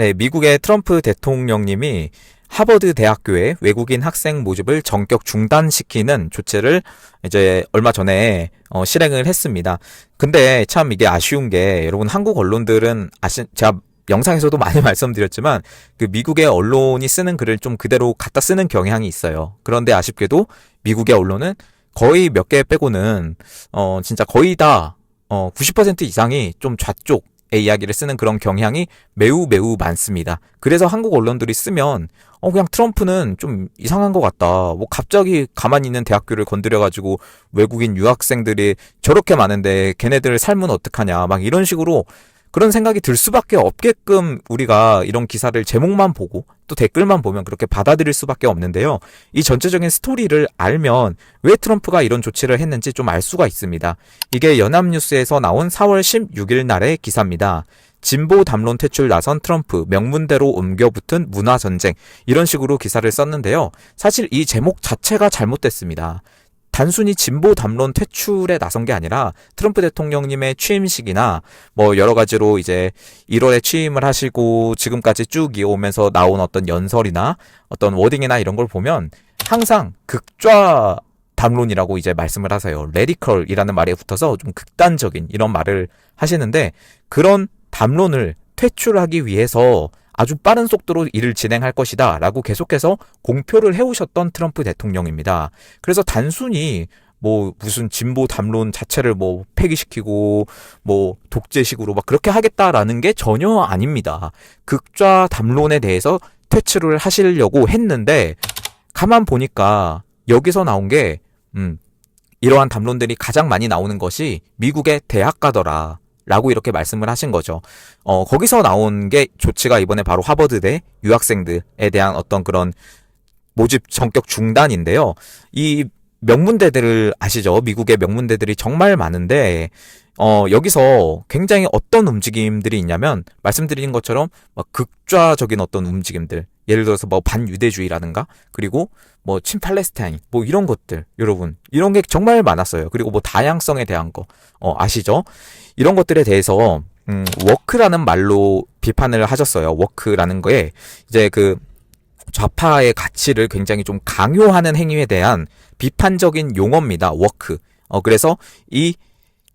네, 미국의 트럼프 대통령님이 하버드 대학교의 외국인 학생 모집을 전격 중단시키는 조치를 이제 얼마 전에 실행을 했습니다. 근데 참 이게 아쉬운 게 여러분 한국 언론들은 제가 영상에서도 많이 말씀드렸지만 그 미국의 언론이 쓰는 글을 좀 그대로 갖다 쓰는 경향이 있어요. 그런데 아쉽게도 미국의 언론은 거의 몇 개 빼고는 진짜 거의 다 90% 이상이 좀 좌쪽 의 이야기를 쓰는 그런 경향이 매우 매우 많습니다. 그래서 한국 언론들이 쓰면 그냥 트럼프는 좀 이상한 것 같다. 뭐 갑자기 가만히 있는 대학교를 건드려가지고 외국인 유학생들이 저렇게 많은데 걔네들 삶은 어떡하냐 막 이런 식으로 그런 생각이 들 수밖에 없게끔 우리가 이런 기사를 제목만 보고 또 댓글만 보면 그렇게 받아들일 수밖에 없는데요. 이 전체적인 스토리를 알면 왜 트럼프가 이런 조치를 했는지 좀 알 수가 있습니다. 이게 연합뉴스에서 나온 4월 16일 날의 기사입니다. 진보 담론 퇴출 나선 트럼프, 명문대로 옮겨붙은 문화전쟁, 이런 식으로 기사를 썼는데요. 사실 이 제목 자체가 잘못됐습니다. 단순히 진보 담론 퇴출에 나선 게 아니라 트럼프 대통령님의 취임식이나 뭐 여러 가지로 이제 1월에 취임을 하시고 지금까지 쭉 이어오면서 나온 어떤 연설이나 어떤 워딩이나 이런 걸 보면 항상 극좌 담론이라고 이제 말씀을 하세요. 레디컬이라는 말에 붙어서 좀 극단적인 이런 말을 하시는데, 그런 담론을 퇴출하기 위해서 아주 빠른 속도로 일을 진행할 것이다 라고 계속해서 공표를 해오셨던 트럼프 대통령입니다. 그래서 단순히 뭐 무슨 진보 담론 자체를 뭐 폐기시키고 뭐 독재식으로 막 그렇게 하겠다라는 게 전혀 아닙니다. 극좌 담론에 대해서 퇴출을 하시려고 했는데, 가만 보니까 여기서 나온 게 이러한 담론들이 가장 많이 나오는 것이 미국의 대학가더라 라고 이렇게 말씀을 하신 거죠. 거기서 나온 게 조치가 이번에 바로 하버드대 유학생들에 대한 어떤 그런 모집 전격 중단인데요. 이 명문대들을 아시죠? 미국의 명문대들이 정말 많은데, 여기서 굉장히 어떤 움직임들이 있냐면, 말씀드린 것처럼 막 극좌적인 어떤 움직임들, 예를 들어서 뭐 반유대주의라든가, 그리고 뭐 친팔레스타인, 뭐 이런 것들, 여러분, 이런 게 정말 많았어요. 그리고 뭐 다양성에 대한 거, 아시죠? 이런 것들에 대해서, 워크라는 말로 비판을 하셨어요. 워크라는 거에, 이제 그, 좌파의 가치를 굉장히 좀 강요하는 행위에 대한 비판적인 용어입니다. 워크. 그래서 이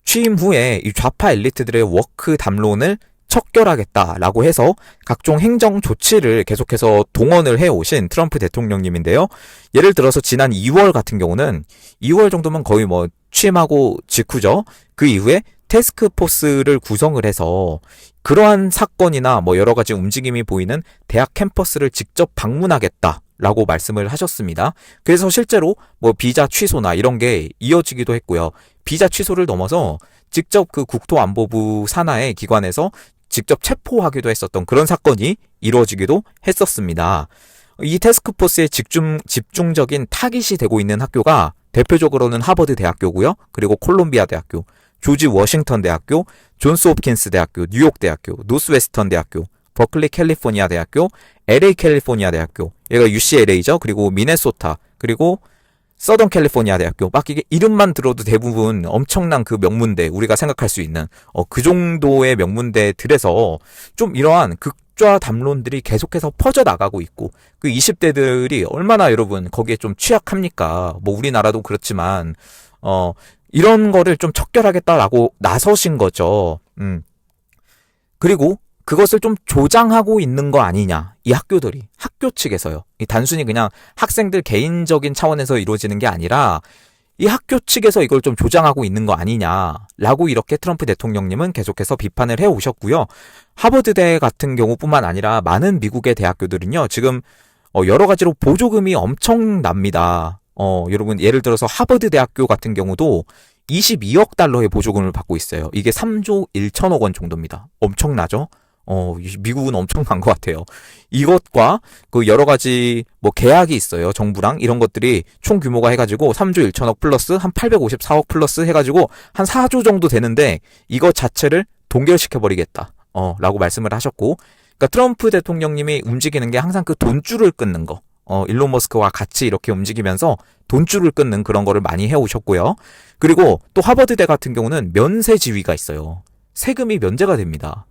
취임 후에 이 좌파 엘리트들의 워크 담론을 척결하겠다라고 해서 각종 행정 조치를 계속해서 동원을 해오신 트럼프 대통령님인데요. 예를 들어서 지난 2월 같은 경우는 2월 정도면 거의 뭐 취임하고 직후죠. 그 이후에 태스크포스를 구성을 해서 그러한 사건이나 뭐 여러 가지 움직임이 보이는 대학 캠퍼스를 직접 방문하겠다라고 말씀을 하셨습니다. 그래서 실제로 뭐 비자 취소나 이런 게 이어지기도 했고요. 비자 취소를 넘어서 직접 그 국토안보부 산하의 기관에서 직접 체포하기도 했었던 그런 사건이 이루어지기도 했었습니다. 이 태스크포스의 집중적인 타깃이 되고 있는 학교가 대표적으로는 하버드 대학교고요. 그리고 콜롬비아 대학교, 조지 워싱턴 대학교, 존스 홉킨스 대학교, 뉴욕 대학교, 노스웨스턴 대학교, 버클리 캘리포니아 대학교, LA 캘리포니아 대학교, 얘가 UCLA죠. 그리고 미네소타, 그리고 서던 캘리포니아 대학교. 막 이게 이름만 들어도 대부분 엄청난 그 명문대, 우리가 생각할 수 있는 그 정도의 명문대들에서 좀 이러한 극좌 담론들이 계속해서 퍼져나가고 있고, 그 20대들이 얼마나 여러분 거기에 좀 취약합니까? 뭐 우리나라도 그렇지만 이런 거를 좀 척결하겠다라고 나서신 거죠. 그리고 그것을 좀 조장하고 있는 거 아니냐, 이 학교들이, 학교 측에서요. 이 단순히 그냥 학생들 개인적인 차원에서 이루어지는 게 아니라 이 학교 측에서 이걸 좀 조장하고 있는 거 아니냐라고 이렇게 트럼프 대통령님은 계속해서 비판을 해오셨고요. 하버드대 같은 경우뿐만 아니라 많은 미국의 대학교들은요, 지금 여러 가지로 보조금이 엄청납니다. 여러분, 예를 들어서 하버드 대학교 같은 경우도 22억 달러의 보조금을 받고 있어요. 이게 3조 1천억 원 정도입니다. 엄청나죠? 미국은 엄청난 것 같아요. 이것과 그 여러 가지 뭐 계약이 있어요. 정부랑 이런 것들이 총 규모가 해가지고 3조 1천억 플러스 한 854억 플러스 해가지고 한 4조 정도 되는데, 이것 자체를 동결시켜버리겠다. 라고 말씀을 하셨고, 그러니까 트럼프 대통령님이 움직이는 게 항상 그 돈줄을 끊는 거. 일론 머스크와 같이 이렇게 움직이면서 돈줄을 끊는 그런 거를 많이 해오셨고요. 그리고 또 하버드대 같은 경우는 면세 지위가 있어요. 세금이 면제가 됩니다.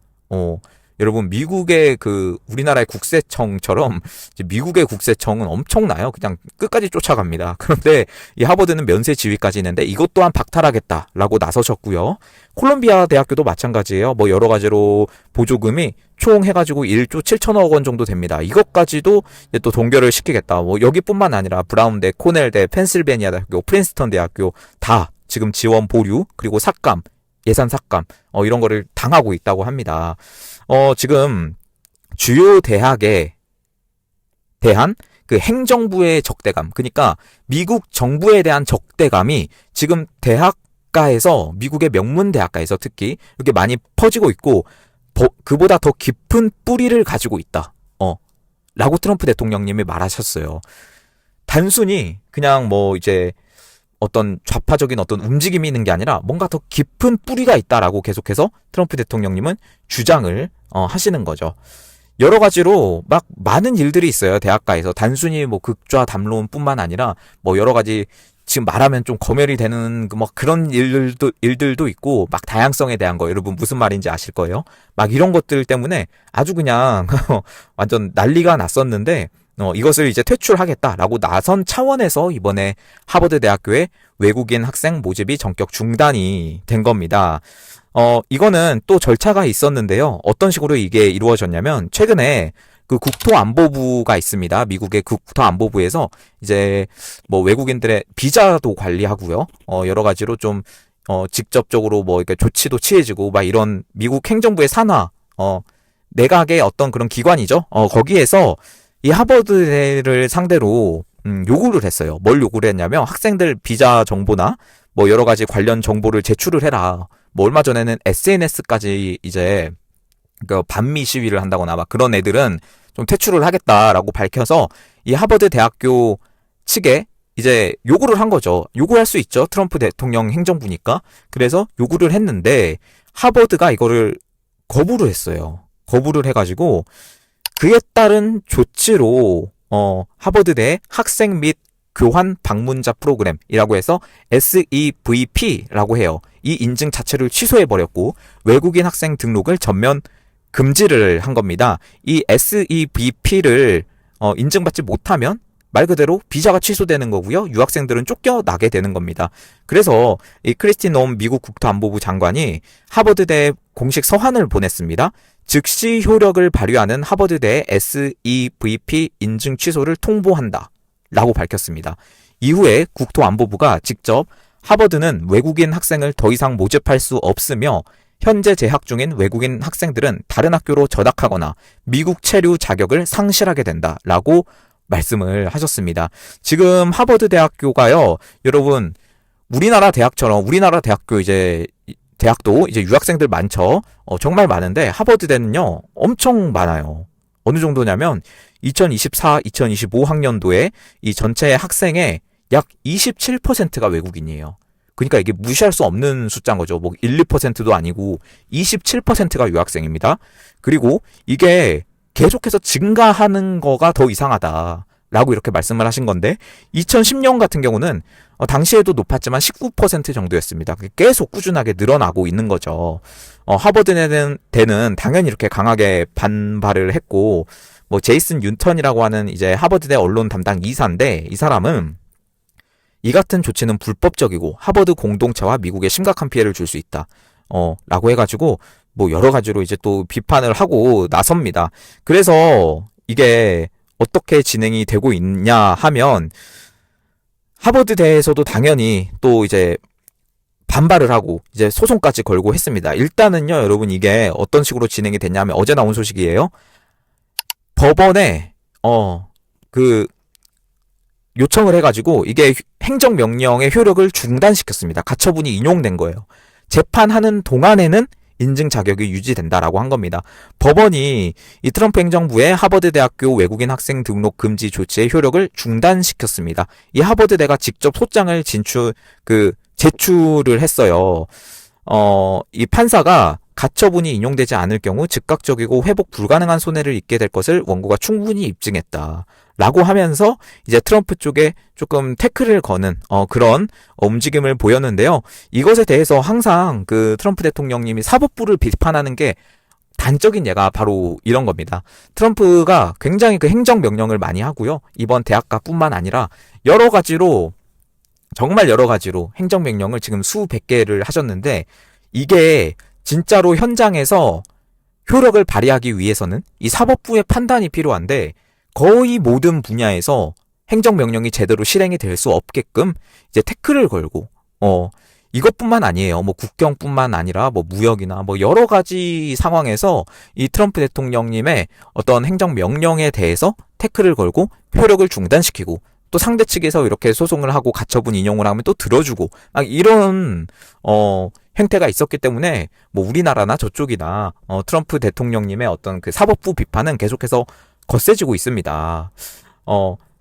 여러분, 미국의 우리나라의 국세청처럼 이제 미국의 국세청은 엄청나요. 그냥 끝까지 쫓아갑니다. 그런데 이 하버드는 면세 지위까지 있는데 이것 또한 박탈하겠다라고 나서셨고요. 콜롬비아 대학교도 마찬가지예요. 뭐 여러 가지로 보조금이 총 해가지고 1조 7천억 원 정도 됩니다. 이것까지도 이제 또 동결을 시키겠다. 뭐 여기뿐만 아니라 브라운대, 코넬대, 펜실베니아 대학교, 프린스턴 대학교 다 지금 지원 보류 그리고 삭감, 예산 삭감 이런 거를 당하고 있다고 합니다. 지금 주요 대학에 대한 그 행정부의 적대감, 그러니까 미국 정부에 대한 적대감이 지금 대학가에서, 미국의 명문 대학가에서 특히 이렇게 많이 퍼지고 있고 그보다 더 깊은 뿌리를 가지고 있다. 라고 트럼프 대통령님이 말하셨어요. 단순히 그냥 뭐 이제 어떤 좌파적인 어떤 움직임이 있는 게 아니라 뭔가 더 깊은 뿌리가 있다라고 계속해서 트럼프 대통령님은 주장을 하시는 거죠. 여러 가지로 막 많은 일들이 있어요. 대학가에서 단순히 뭐 극좌 담론뿐만 아니라 뭐 여러 가지 지금 말하면 좀 검열이 되는 뭐 그런 일들도 있고 막 다양성에 대한 거, 여러분 무슨 말인지 아실 거예요. 막 이런 것들 때문에 아주 그냥 완전 난리가 났었는데 이것을 이제 퇴출하겠다라고 나선 차원에서 이번에 하버드 대학교의 외국인 학생 모집이 전격 중단이 된 겁니다. 이거는 또 절차가 있었는데요. 어떤 식으로 이게 이루어졌냐면, 최근에 그 국토안보부가 있습니다. 미국의 국토안보부에서 이제 뭐 외국인들의 비자도 관리하고요. 여러 가지로 좀 직접적으로 뭐 이렇게 조치도 취해지고 막 이런 미국 행정부의 산하 내각의 어떤 그런 기관이죠. 거기에서 이 하버드를 상대로 요구를 했어요. 뭘 요구를 했냐면, 학생들 비자 정보나 뭐 여러 가지 관련 정보를 제출을 해라. 뭐 얼마 전에는 SNS까지 이제 그 반미 시위를 한다거나 막 그런 애들은 좀 퇴출을 하겠다라고 밝혀서 이 하버드 대학교 측에 이제 요구를 한 거죠. 요구할 수 있죠. 트럼프 대통령 행정부니까. 그래서 요구를 했는데 하버드가 이거를 거부를 했어요. 거부를 해가지고 그에 따른 조치로 하버드대 학생 및 교환 방문자 프로그램이라고 해서 SEVP라고 해요. 이 인증 자체를 취소해버렸고 외국인 학생 등록을 전면 금지를 한 겁니다. 이 SEVP를 인증받지 못하면 말 그대로 비자가 취소되는 거고요. 유학생들은 쫓겨나게 되는 겁니다. 그래서 이 크리스티 놈 미국 국토안보부 장관이 하버드대에 공식 서한을 보냈습니다. 즉시 효력을 발휘하는 하버드대의 SEVP 인증 취소를 통보한다 라고 밝혔습니다. 이후에 국토안보부가 직접 하버드는 외국인 학생을 더 이상 모집할 수 없으며 현재 재학 중인 외국인 학생들은 다른 학교로 전학하거나 미국 체류 자격을 상실하게 된다라고 말씀을 하셨습니다. 지금 하버드 대학교가요, 여러분 우리나라 대학처럼, 우리나라 대학교 이제 대학도 이제 유학생들 많죠. 정말 많은데 하버드대는요 엄청 많아요. 어느 정도냐면 2024, 2025 학년도에 이 전체 학생의 약 27%가 외국인이에요. 그러니까 이게 무시할 수 없는 숫자인 거죠. 뭐 1, 2%도 아니고 27%가 유학생입니다. 그리고 이게 계속해서 증가하는 거가 더 이상하다라고 이렇게 말씀을 하신 건데, 2010년 같은 경우는 당시에도 높았지만 19% 정도였습니다. 계속 꾸준하게 늘어나고 있는 거죠. 하버드대는 당연히 이렇게 강하게 반발을 했고, 뭐 제이슨 윤턴이라고 하는 이제 하버드대 언론 담당 이사인데, 이 사람은 이 같은 조치는 불법적이고 하버드 공동체와 미국에 심각한 피해를 줄 수 있다. 라고 해가지고 뭐 여러 가지로 이제 또 비판을 하고 나섭니다. 그래서 이게 어떻게 진행이 되고 있냐 하면, 하버드대에서도 당연히 또 이제 반발을 하고 이제 소송까지 걸고 했습니다. 일단은요, 여러분 이게 어떤 식으로 진행이 됐냐면, 어제 나온 소식이에요. 법원에 요청을 해가지고 이게 행정명령의 효력을 중단시켰습니다. 가처분이 인용된 거예요. 재판하는 동안에는 인증 자격이 유지된다라고 한 겁니다. 법원이 이 트럼프 행정부의 하버드 대학교 외국인 학생 등록 금지 조치의 효력을 중단시켰습니다. 이 하버드대가 직접 소장을 제출을 했어요. 이 판사가 가처분이 인용되지 않을 경우 즉각적이고 회복 불가능한 손해를 입게 될 것을 원고가 충분히 입증했다 라고 하면서 이제 트럼프 쪽에 조금 태클을 거는 그런 움직임을 보였는데요. 이것에 대해서 항상 그 트럼프 대통령님이 사법부를 비판하는 게 단적인 예가 바로 이런 겁니다. 트럼프가 굉장히 그 행정명령을 많이 하고요. 이번 대학가뿐만 아니라 여러 가지로, 정말 여러 가지로 행정명령을 지금 수백 개를 하셨는데, 이게 진짜로 현장에서 효력을 발휘하기 위해서는 이 사법부의 판단이 필요한데, 거의 모든 분야에서 행정명령이 제대로 실행이 될 수 없게끔 이제 태클을 걸고, 이것뿐만 아니에요. 뭐 국경뿐만 아니라 뭐 무역이나 뭐 여러 가지 상황에서 이 트럼프 대통령님의 어떤 행정명령에 대해서 태클을 걸고 효력을 중단시키고, 또 상대 측에서 이렇게 소송을 하고 가처분 인용을 하면 또 들어주고, 막 이런 행태가 있었기 때문에 뭐 우리나라나 저쪽이나 트럼프 대통령님의 어떤 그 사법부 비판은 계속해서 거세지고 있습니다.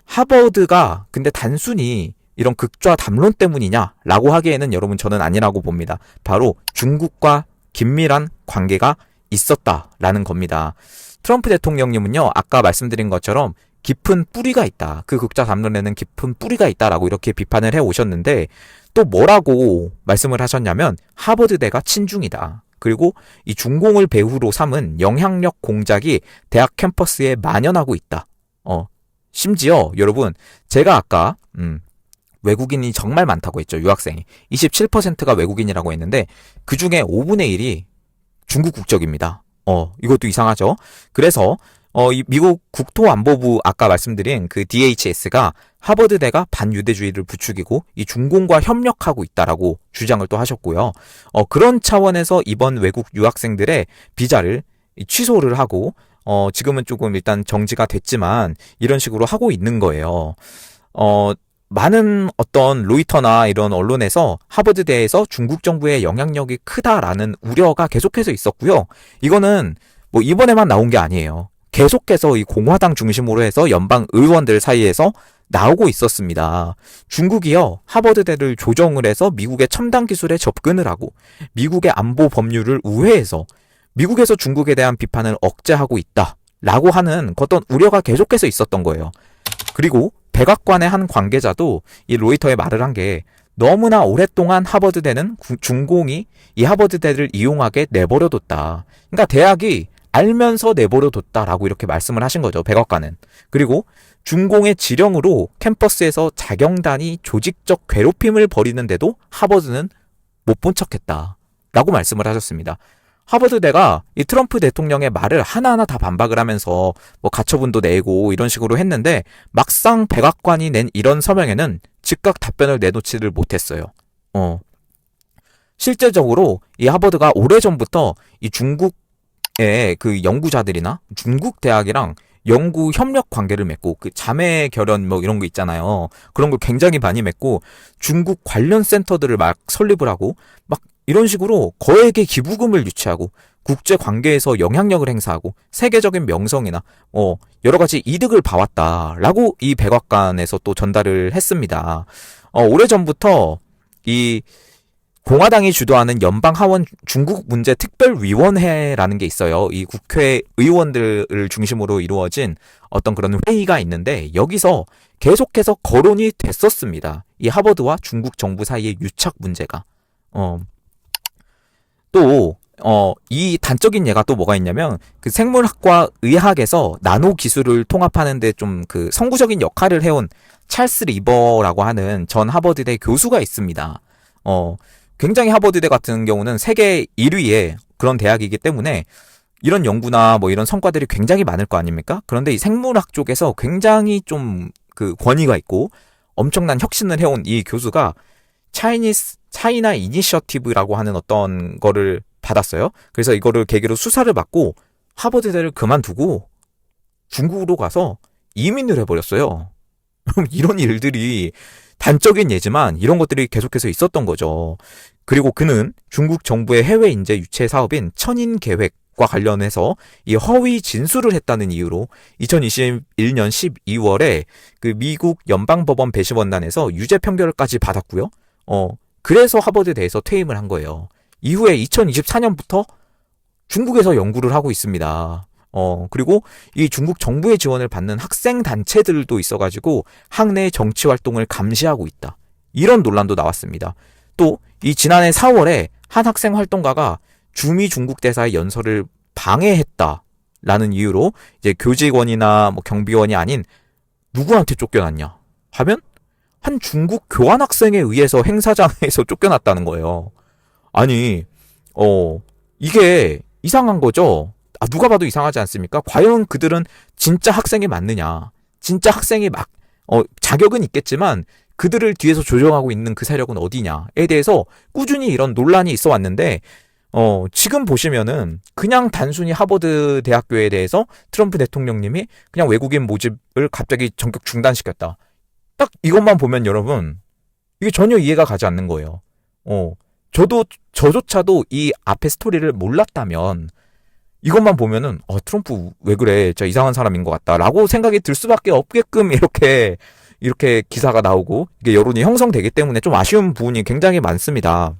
하버드가 근데 단순히 이런 극좌 담론 때문이냐라고 하기에는 여러분 저는 아니라고 봅니다. 바로 중국과 긴밀한 관계가 있었다라는 겁니다. 트럼프 대통령님은요, 아까 말씀드린 것처럼 깊은 뿌리가 있다. 그 극좌 담론에는 깊은 뿌리가 있다라고 이렇게 비판을 해 오셨는데, 또 뭐라고 말씀을 하셨냐면 하버드대가 친중이다. 그리고 이 중공을 배후로 삼은 영향력 공작이 대학 캠퍼스에 만연하고 있다. 심지어 여러분, 제가 아까 외국인이 정말 많다고 했죠. 유학생이 27%가 외국인이라고 했는데 그 중에 5분의 1이 중국 국적입니다. 이것도 이상하죠. 그래서 이 미국 국토안보부 아까 말씀드린 그 DHS가 하버드대가 반유대주의를 부추기고 이 중공과 협력하고 있다라고 주장을 또 하셨고요. 그런 차원에서 이번 외국 유학생들의 비자를 취소를 하고 지금은 조금 일단 정지가 됐지만 이런 식으로 하고 있는 거예요. 많은 어떤 로이터나 이런 언론에서 하버드대에서 중국 정부의 영향력이 크다라는 우려가 계속해서 있었고요. 이거는 뭐 이번에만 나온 게 아니에요. 계속해서 이 공화당 중심으로 해서 연방 의원들 사이에서 나오고 있었습니다. 중국이요, 하버드대를 조정을 해서 미국의 첨단 기술에 접근을 하고 미국의 안보 법률을 우회해서 미국에서 중국에 대한 비판을 억제하고 있다라고 하는 어떤 우려가 계속해서 있었던 거예요. 그리고 백악관의 한 관계자도 이 로이터에 말을 한 게, 너무나 오랫동안 하버드대는 중공이 이 하버드대를 이용하게 내버려뒀다. 그러니까 대학이 알면서 내버려뒀다라고 이렇게 말씀을 하신 거죠, 백악관은. 그리고 중공의 지령으로 캠퍼스에서 자경단이 조직적 괴롭힘을 벌이는데도 하버드는 못 본 척했다라고 말씀을 하셨습니다. 하버드대가 이 트럼프 대통령의 말을 하나하나 다 반박을 하면서 뭐 가처분도 내고 이런 식으로 했는데, 막상 백악관이 낸 이런 서명에는 즉각 답변을 내놓지를 못했어요. 실제적으로 이 하버드가 오래전부터 이 중국의 그 연구자들이나 중국 대학이랑 연구 협력 관계를 맺고, 그 자매 결연 뭐 이런 거 있잖아요. 그런 걸 굉장히 많이 맺고 중국 관련 센터들을 막 설립을 하고 막 이런 식으로 거액의 기부금을 유치하고 국제 관계에서 영향력을 행사하고 세계적인 명성이나 여러 가지 이득을 봐왔다라고 이 백악관에서 또 전달을 했습니다. 오래전부터 이 공화당이 주도하는 연방하원 중국 문제 특별위원회라는 게 있어요. 이 국회 의원들을 중심으로 이루어진 어떤 그런 회의가 있는데, 여기서 계속해서 거론이 됐었습니다. 이 하버드와 중국 정부 사이의 유착 문제가. 또 이 단적인 예가 또 뭐가 있냐면, 그 생물학과 의학에서 나노 기술을 통합하는데 좀 그 선구적인 역할을 해온 찰스 리버라고 하는 전 하버드대 교수가 있습니다. 굉장히 하버드대 같은 경우는 세계 1위의 그런 대학이기 때문에 이런 연구나 뭐 이런 성과들이 굉장히 많을 거 아닙니까? 그런데 이 생물학 쪽에서 굉장히 좀 그 권위가 있고 엄청난 혁신을 해온 이 교수가 차이나 이니셔티브라고 하는 어떤 거를 받았어요. 그래서 이거를 계기로 수사를 받고 하버드대를 그만두고 중국으로 가서 이민을 해버렸어요. 이런 일들이 단적인 예지만 이런 것들이 계속해서 있었던 거죠. 그리고 그는 중국 정부의 해외 인재 유치 사업인 천인 계획과 관련해서 이 허위 진술을 했다는 이유로 2021년 12월에 그 미국 연방법원 배심원단에서 유죄 판결까지 받았고요. 그래서 하버드대에서 퇴임을 한 거예요. 이후에 2024년부터 중국에서 연구를 하고 있습니다. 그리고 이 중국 정부의 지원을 받는 학생 단체들도 있어가지고 학내 정치 활동을 감시하고 있다. 이런 논란도 나왔습니다. 또 이 지난해 4월에 한 학생 활동가가 주미 중국 대사의 연설을 방해했다라는 이유로 이제 교직원이나 뭐 경비원이 아닌 누구한테 쫓겨났냐 하면 한 중국 교환학생에 의해서 행사장에서 쫓겨났다는 거예요. 아니, 이게 이상한 거죠? 누가 봐도 이상하지 않습니까? 과연 그들은 진짜 학생이 맞느냐? 진짜 학생이 자격은 있겠지만 그들을 뒤에서 조종하고 있는 그 세력은 어디냐에 대해서 꾸준히 이런 논란이 있어 왔는데, 지금 보시면은 그냥 단순히 하버드 대학교에 대해서 트럼프 대통령님이 그냥 외국인 모집을 갑자기 전격 중단시켰다. 딱 이것만 보면 여러분, 이게 전혀 이해가 가지 않는 거예요. 저조차도 이 앞에 스토리를 몰랐다면, 이것만 보면은, 트럼프 왜 그래? 진짜 이상한 사람인 것 같다. 라고 생각이 들 수밖에 없게끔 이렇게 기사가 나오고, 이게 여론이 형성되기 때문에 좀 아쉬운 부분이 굉장히 많습니다.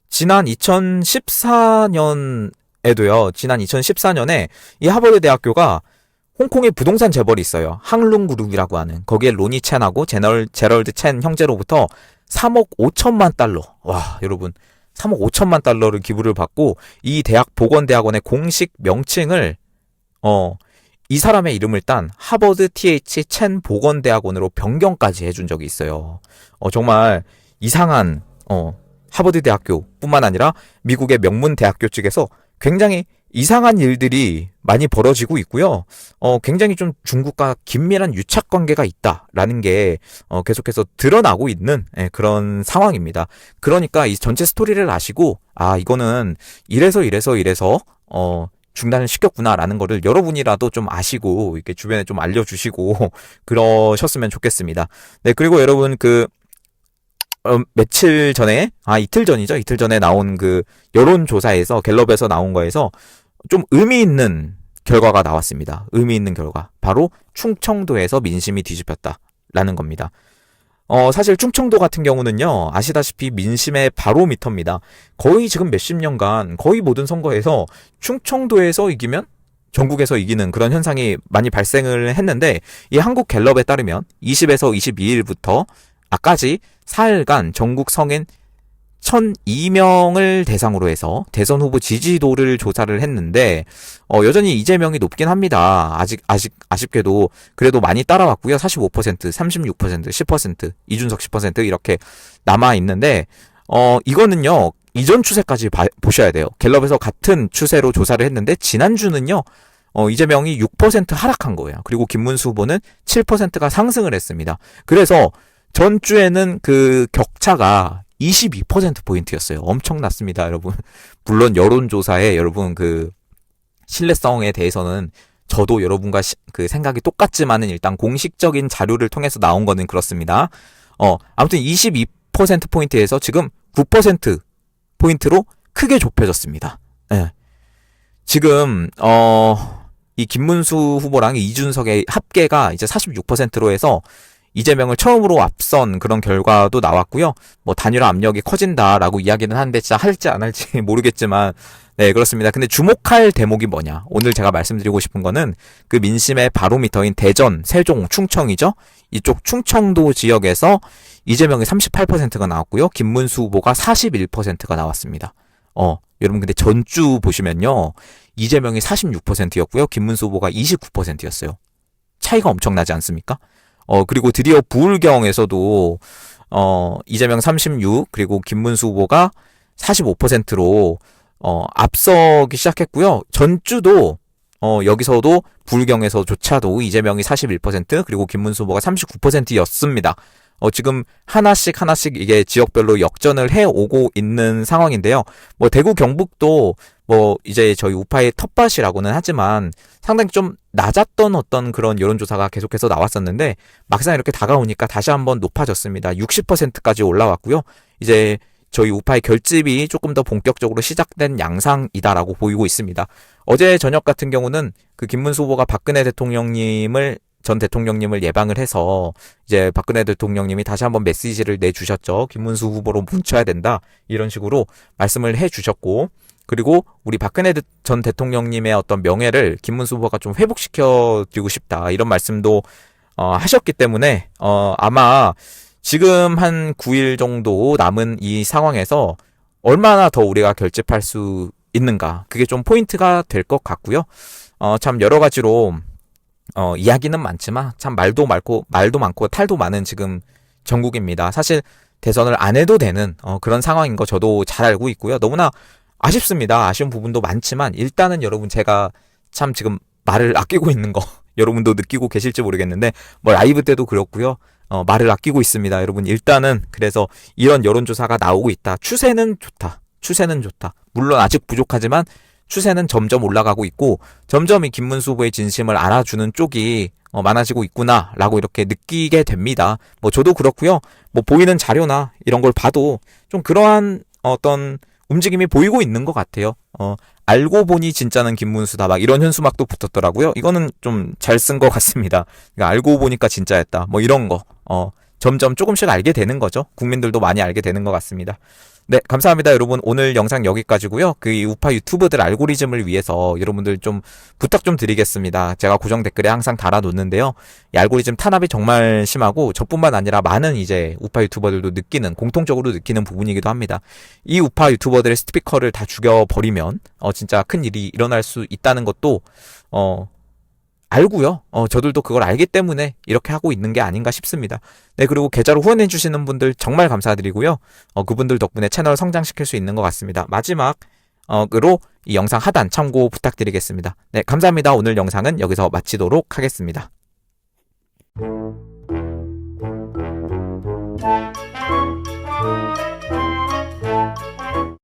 지난 2014년에도요, 지난 2014년에 이 하버드 대학교가 홍콩에 부동산 재벌이 있어요. 항룽그룹이라고 하는. 거기에 로니 첸하고 제럴드 첸 형제로부터 3억 5천만 달러. 와, 여러분. 3억 5천만 달러를 기부를 받고 이 대학 보건대학원의 공식 명칭을 이 사람의 이름을 딴 하버드 TH 첸 보건대학원으로 변경까지 해준 적이 있어요. 정말 이상한 하버드 대학교뿐만 아니라 미국의 명문 대학교 측에서 굉장히 이상한 일들이 많이 벌어지고 있고요. 굉장히 좀 중국과 긴밀한 유착 관계가 있다라는 게 계속해서 드러나고 있는 그런 상황입니다. 그러니까 이 전체 스토리를 아시고 이거는 이래서 중단을 시켰구나라는 거를 여러분이라도 좀 아시고 이렇게 주변에 좀 알려주시고 그러셨으면 좋겠습니다. 네, 그리고 여러분 며칠 전에 이틀 전에 나온 그 여론조사에서 갤럽에서 나온 거에서 좀 의미 있는 결과가 나왔습니다. 의미 있는 결과. 바로 충청도에서 민심이 뒤집혔다라는 겁니다. 사실 충청도 같은 경우는요, 아시다시피 민심의 바로미터입니다. 거의 지금 몇십 년간 거의 모든 선거에서 충청도에서 이기면 전국에서 이기는 그런 현상이 많이 발생을 했는데, 이 한국 갤럽에 따르면 20에서 22일부터 까지 4일간 전국 성인 1,002명을 대상으로 해서 대선 후보 지지도를 조사를 했는데 여전히 이재명이 높긴 합니다. 아쉽게도 그래도 많이 따라왔고요. 45%, 36%, 10%, 이준석 10% 이렇게 남아 있는데 이거는요. 이전 추세까지 보셔야 돼요. 갤럽에서 같은 추세로 조사를 했는데 지난주는요. 이재명이 6% 하락한 거예요. 그리고 김문수 후보는 7%가 상승을 했습니다. 그래서 전주에는 그 격차가 22%포인트였어요. 엄청났습니다, 여러분. 물론 여론조사에 여러분 그 신뢰성에 대해서는 저도 여러분과 그 생각이 똑같지만은 일단 공식적인 자료를 통해서 나온 거는 그렇습니다. 아무튼 22%포인트에서 지금 9%포인트로 크게 좁혀졌습니다. 네. 지금 이 김문수 후보랑 이준석의 합계가 이제 46%로 해서 이재명을 처음으로 앞선 그런 결과도 나왔고요. 뭐 단일화 압력이 커진다라고 이야기는 하는데 진짜 할지 안 할지 모르겠지만 네, 그렇습니다. 근데 주목할 대목이 뭐냐? 오늘 제가 말씀드리고 싶은 거는 그 민심의 바로미터인 대전, 세종, 충청이죠. 이쪽 충청도 지역에서 이재명이 38%가 나왔고요. 김문수 후보가 41%가 나왔습니다. 여러분 근데 전주 보시면요. 이재명이 46%였고요. 김문수 후보가 29%였어요. 차이가 엄청나지 않습니까? 그리고 드디어 부울경에서도 이재명 36 그리고 김문수 후보가 45%로 앞서기 시작했고요. 전주도 여기서도 부울경에서조차도 이재명이 41% 그리고 김문수 후보가 39%였습니다. 지금 하나씩 이게 지역별로 역전을 해오고 있는 상황인데요. 뭐 대구 경북도 뭐 이제 저희 우파의 텃밭이라고는 하지만 상당히 좀 낮았던 어떤 그런 여론조사가 계속해서 나왔었는데 막상 이렇게 다가오니까 다시 한번 높아졌습니다. 60%까지 올라왔고요. 이제 저희 우파의 결집이 조금 더 본격적으로 시작된 양상이다라고 보이고 있습니다. 어제 저녁 같은 경우는 그 김문수 후보가 박근혜 전 대통령님을 예방을 해서 이제 박근혜 대통령님이 다시 한번 메시지를 내주셨죠. 김문수 후보로 뭉쳐야 된다. 이런 식으로 말씀을 해주셨고 그리고 우리 박근혜 전 대통령님의 어떤 명예를 김문수 후보가 좀 회복시켜드리고 싶다. 이런 말씀도 하셨기 때문에 아마 지금 한 9일 정도 남은 이 상황에서 얼마나 더 우리가 결집할 수 있는가. 그게 좀 포인트가 될 것 같고요. 참 여러 가지로 이야기는 많지만 참 말도 많고 탈도 많은 지금 전국입니다. 사실 대선을 안 해도 되는 그런 상황인 거 저도 잘 알고 있고요. 너무나 아쉽습니다. 아쉬운 부분도 많지만 일단은 여러분 제가 참 지금 말을 아끼고 있는 거 여러분도 느끼고 계실지 모르겠는데 뭐 라이브 때도 그렇고요. 말을 아끼고 있습니다. 여러분 일단은 그래서 이런 여론조사가 나오고 있다. 추세는 좋다. 추세는 좋다. 물론 아직 부족하지만 추세는 점점 올라가고 있고 점점 이 김문수 후보의 진심을 알아주는 쪽이 많아지고 있구나라고 이렇게 느끼게 됩니다. 뭐 저도 그렇고요. 뭐 보이는 자료나 이런 걸 봐도 좀 그러한 어떤 움직임이 보이고 있는 것 같아요. 알고 보니 진짜는 김문수다 막 이런 현수막도 붙었더라고요. 이거는 좀 잘 쓴 것 같습니다. 그러니까 알고 보니까 진짜였다. 뭐 이런 거. 점점 조금씩 알게 되는 거죠. 국민들도 많이 알게 되는 것 같습니다. 네, 감사합니다, 여러분. 오늘 영상 여기까지고요. 그 우파 유튜브들 알고리즘을 위해서 여러분들 좀 부탁 좀 드리겠습니다. 제가 고정 댓글에 항상 달아놓는데요. 이 알고리즘 탄압이 정말 심하고 저뿐만 아니라 많은 이제 우파 유튜버들도 공통적으로 느끼는 부분이기도 합니다. 이 우파 유튜버들의 스피커를 다 죽여버리면 진짜 큰 일이 일어날 수 있다는 것도 알고요. 저들도 그걸 알기 때문에 이렇게 하고 있는 게 아닌가 싶습니다. 네, 그리고 계좌로 후원해주시는 분들 정말 감사드리고요. 그분들 덕분에 채널 성장시킬 수 있는 것 같습니다. 마지막으로 이 영상 하단 참고 부탁드리겠습니다. 네, 감사합니다. 오늘 영상은 여기서 마치도록 하겠습니다.